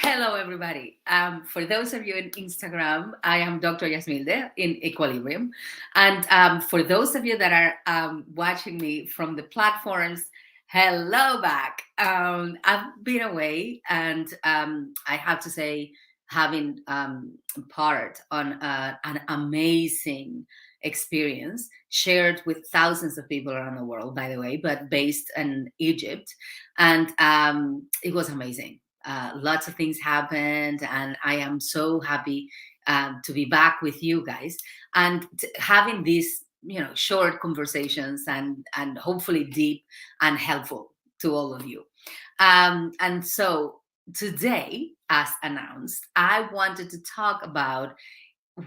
Hello, everybody. For those of you in Instagram, I am Dr. Yasmilde in Equilibrium. And for those of you that are watching me from the platforms, hello back. I've been away, and I have to say, having part on an amazing experience shared with thousands of people around the world, by the way, but based in Egypt. And it was amazing. Lots of things happened, and I am so happy to be back with you guys and having these, short conversations and hopefully deep and helpful to all of you. And so today, as announced, I wanted to talk about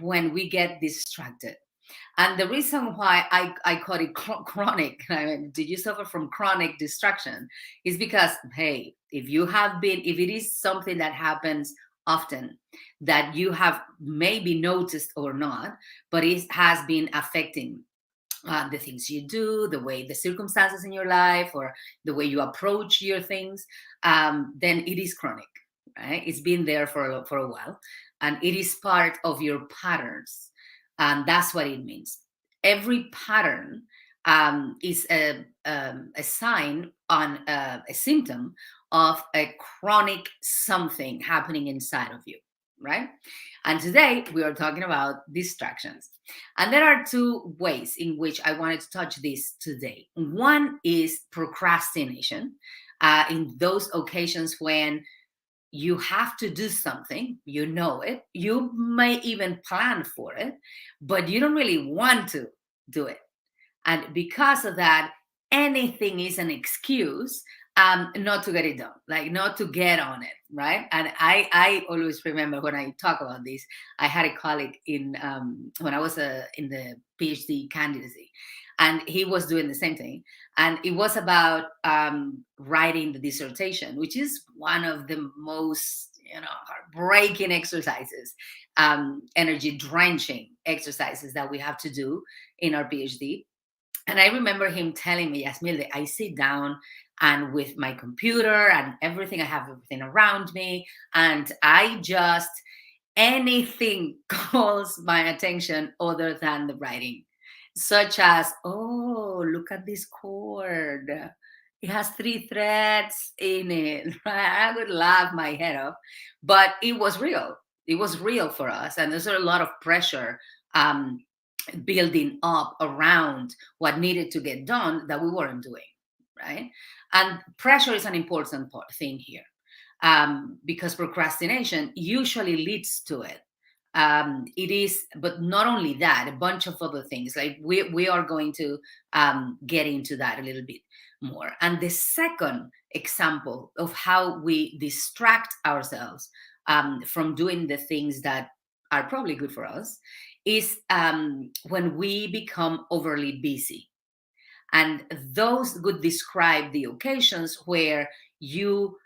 when we get distracted. And the reason why I call it chronic, I mean, did you suffer from chronic distraction? Is because, hey, if it is something that happens often, that you have maybe noticed or not, but it has been affecting the things you do, the way the circumstances in your life, or the way you approach your things, then it is chronic, right? It's been there for a while, and it is part of your patterns, and that's what it means. Every pattern is a sign on a symptom of a chronic something happening inside of you, right? And today we are talking about distractions. And there are two ways in which I wanted to touch this today. One is procrastination, in those occasions when you have to do something, you know it, you may even plan for it, but you don't really want to do it. And because of that, anything is an excuse not to get it done, like not to get on it, right? And I always remember when I talk about this, I had a colleague in when I was in the PhD candidacy, and he was doing the same thing. And it was about writing the dissertation, which is one of the most heartbreaking exercises, energy drenching exercises that we have to do in our PhD. And I remember him telling me, Yasmilde, I sit down and with my computer and everything, I have everything around me, and I just, anything calls my attention other than the writing, such as, oh, look at this cord. It has three threads in it. Right? I would laugh my head off, but it was real. It was real for us. And there's a lot of pressure um, building up around what needed to get done that we weren't doing, right? And pressure is an important thing here, because procrastination usually leads to it. It is, but not only that, a bunch of other things. Like we are going to get into that a little bit more. And the second example of how we distract ourselves from doing the things that are probably good for us is when we become overly busy. And those would describe the occasions where you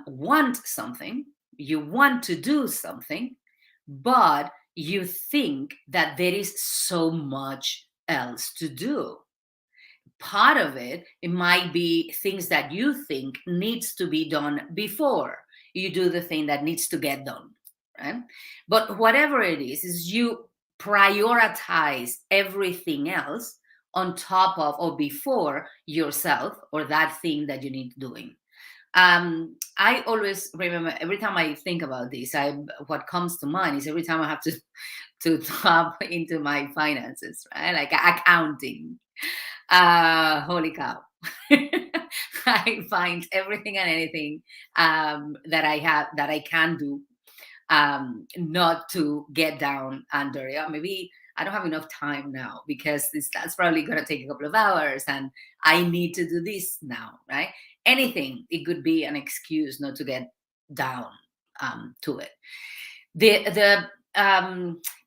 want something, you want to do something, but you think that there is so much else to do. Part of it might be things that you think needs to be done before you do the thing that needs to get done, right? But whatever it is you prioritize everything else on top of or before yourself or that thing that you need doing. I always remember, every time I think about this, I what comes to mind is every time I have to tap into my finances, right? Like accounting. Holy cow. I find everything and anything that I have that I can do, not to get down under. Yeah, maybe I don't have enough time now because that's probably going to take a couple of hours, and I need to do this now, right? Anything, it could be an excuse not to get down to it. The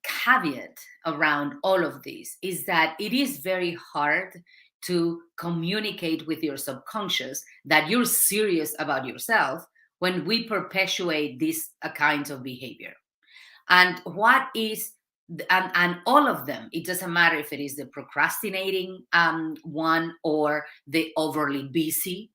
caveat around all of this is that it is very hard to communicate with your subconscious that you're serious about yourself when we perpetuate this kind of behavior. And what is and all of them, it doesn't matter if it is the procrastinating one or the overly busy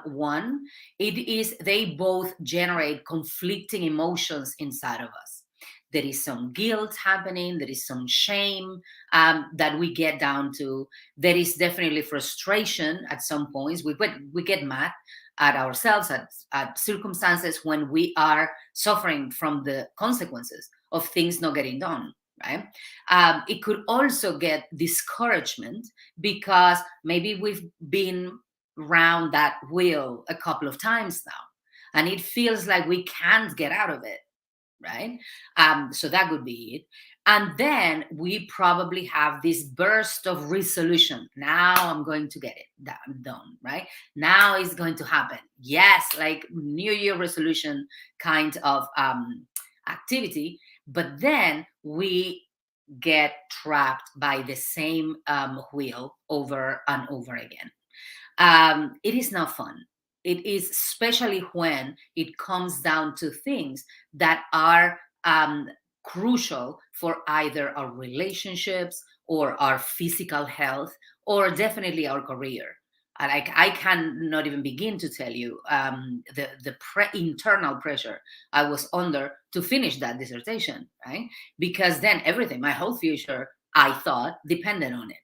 One, they both generate conflicting emotions inside of us. There is some guilt happening, there is some shame that we get down to. There is definitely frustration at some points. We get mad at ourselves, at circumstances when we are suffering from the consequences of things not getting done, right? It could also get discouragement because maybe we've been round that wheel a couple of times now, and it feels like we can't get out of it, right? So that would be it. And then we probably have this burst of resolution. Now I'm going to get it done, right? Now it's going to happen. Yes, like New Year resolution kind of activity. But then we get trapped by the same wheel over and over again. It is not fun. It is, especially when it comes down to things that are crucial for either our relationships or our physical health or definitely our career. I can not even begin to tell you the internal pressure I was under to finish that dissertation, right? Because then everything, my whole future, I thought, depended on it.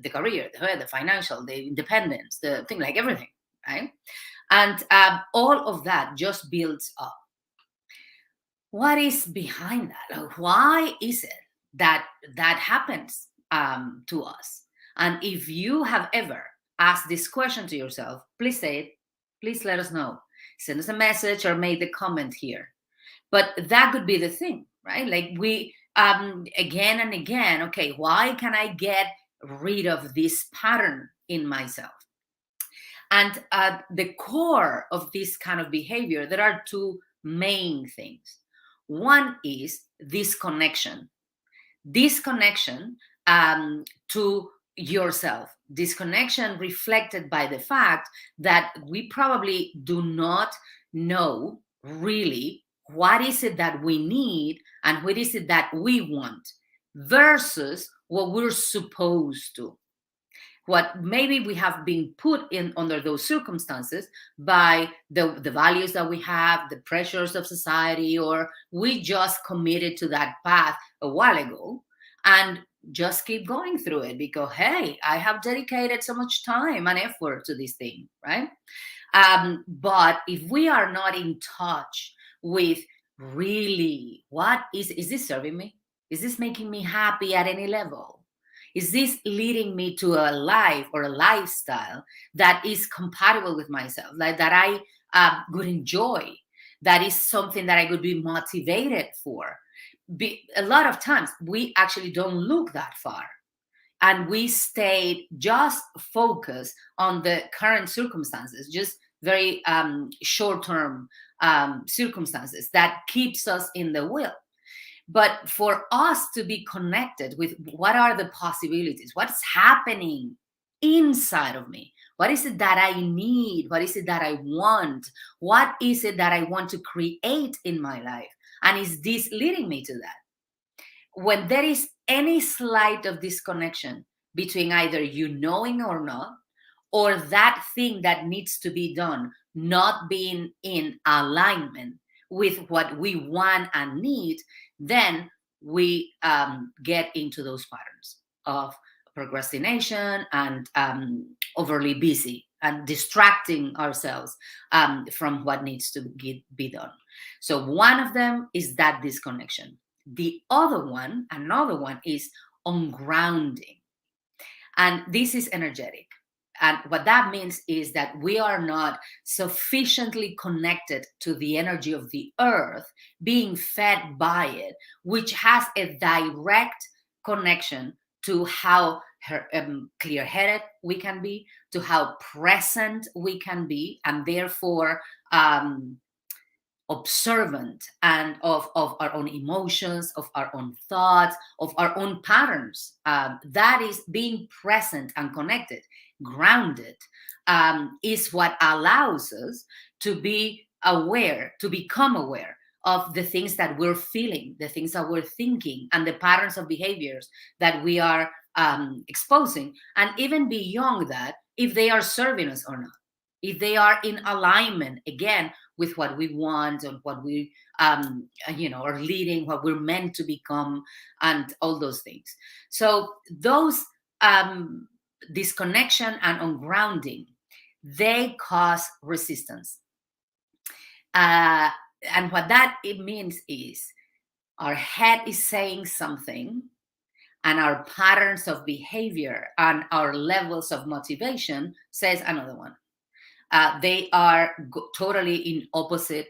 The career, the financial, the independence, the thing, like everything, right? And all of that just builds up. What is behind that? Like, why is it that that happens to us? And if you have ever asked this question to yourself, please say it. Please let us know. Send us a message or make the comment here. But that could be the thing, right? Like we again and again, okay, why can I get rid of this pattern in myself? And at the core of this kind of behavior, there are two main things. One is disconnection, disconnection to yourself, disconnection reflected by the fact that we probably do not know really what is it that we need and what is it that we want versus what we're supposed to, what maybe we have been put in under those circumstances by the values that we have, the pressures of society, or we just committed to that path a while ago and just keep going through it because, hey, I have dedicated so much time and effort to this thing, right? But if we are not in touch with really what is this serving me? Is this making me happy at any level? Is this leading me to a life or a lifestyle that is compatible with myself, like that I would enjoy? That is something that I would be motivated for. A lot of times we actually don't look that far and we stayed just focused on the current circumstances, just very short-term circumstances that keeps us in the wheel. But for us to be connected with what are the possibilities, what's happening inside of me, what is it that I need, what is it that I want, what is it that I want to create in my life, and is this leading me to that? When there is any slight of disconnection between either you knowing or not, or that thing that needs to be done not being in alignment with what we want and need, then we get into those patterns of procrastination and overly busy and distracting ourselves from what needs to be done. So one of them is that disconnection. The other one, another one, is ungrounding. And this is energetic. And what that means is that we are not sufficiently connected to the energy of the earth, being fed by it, which has a direct connection to how clear-headed we can be, to how present we can be, and therefore observant and of our own emotions, of our own thoughts, of our own patterns. That is being present and connected, grounded, is what allows us to be aware, to become aware of the things that we're feeling, the things that we're thinking, and the patterns of behaviors that we are exposing, and even beyond that, if they are serving us or not. if they are in alignment again with what we want and what we are leading, what we're meant to become, and all those things. So those um, disconnection and ungrounding, they cause resistance. uh, and what that it means is our head is saying something, and our patterns of behavior and our levels of motivation says another one. They are totally in opposite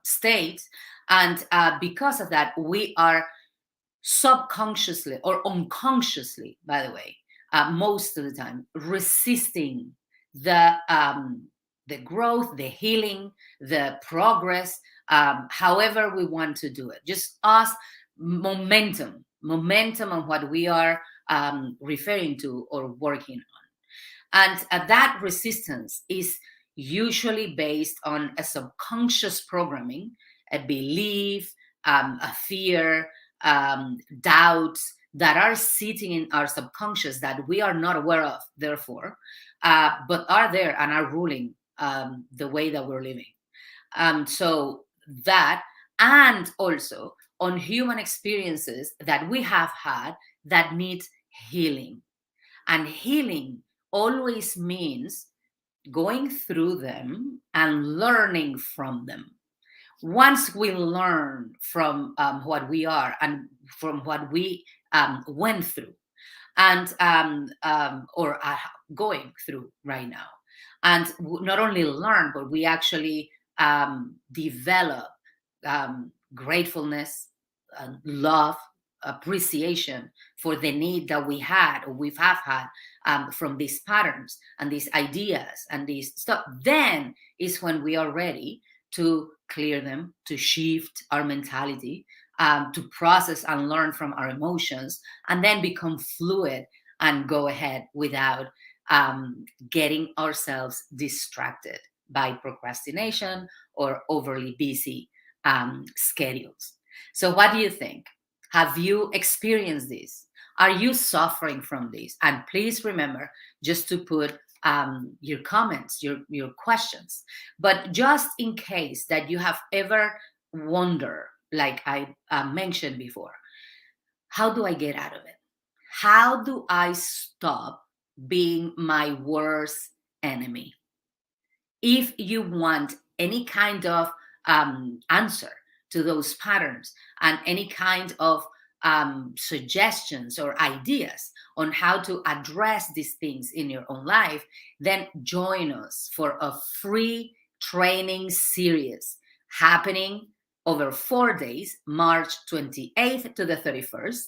states, and because of that, we are subconsciously or unconsciously, by the way, most of the time, resisting the um, the growth, the healing, the progress, however we want to do it. Just us, momentum on what we are referring to or working on. And that resistance is usually based on a subconscious programming, a belief, a fear, doubts that are sitting in our subconscious that we are not aware of, therefore, but are there and are ruling the way that we're living. So that, and also on human experiences that we have had that need healing. And healing always means going through them and learning from them. Once we learn from what we are and from what we went through and or are going through right now, and not only learn, but we actually develop gratefulness, love, appreciation for the need that we had or we've have had from these patterns and these ideas and these stuff, then is when we are ready to clear them, to shift our mentality, to process and learn from our emotions, and then become fluid and go ahead without getting ourselves distracted by procrastination or overly busy schedules. So, what do you think? Have you experienced this? Are you suffering from this? And please remember just to put your comments, your questions. But just in case that you have ever wondered, like I mentioned before, how do I get out of it? How do I stop being my worst enemy? If you want any kind of answer to those patterns and any kind of suggestions or ideas on how to address these things in your own life, then join us for a free training series happening over 4 days, March 28th to the 31st,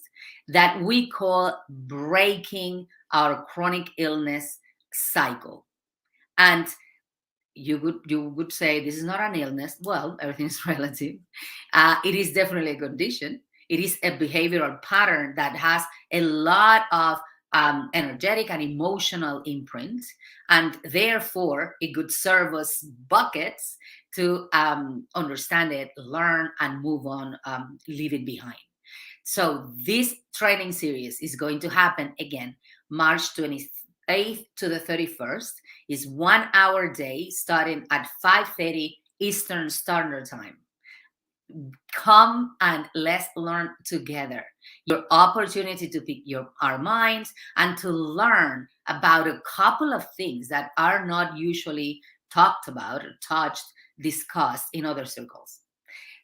that we call Breaking Our Chronic Illness Cycle. And you would say this is not an illness. Well, everything is relative. It is definitely a condition. It is a behavioral pattern that has a lot of energetic and emotional imprint, and therefore it could serve us buckets to understand it, learn, and move on, leave it behind. So this training series is going to happen again March 28th to the 31st. Is 1 hour day starting at 5:30 Eastern Standard Time. Come and let's learn together. Your opportunity to pick our minds and to learn about a couple of things that are not usually talked about or touched, discussed in other circles.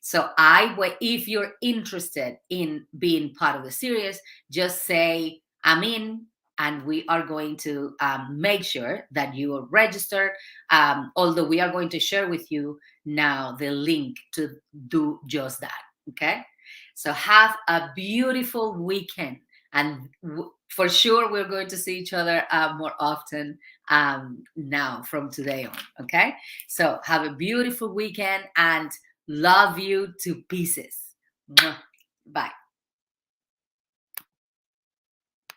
So if you're interested in being part of the series, just say I'm in, and we are going to make sure that you are registered. Although we are going to share with you now the link to do just that. Okay. So have a beautiful weekend, and for sure we're going to see each other more often now from today on. Okay. So have a beautiful weekend and love you to pieces. Mwah. Bye.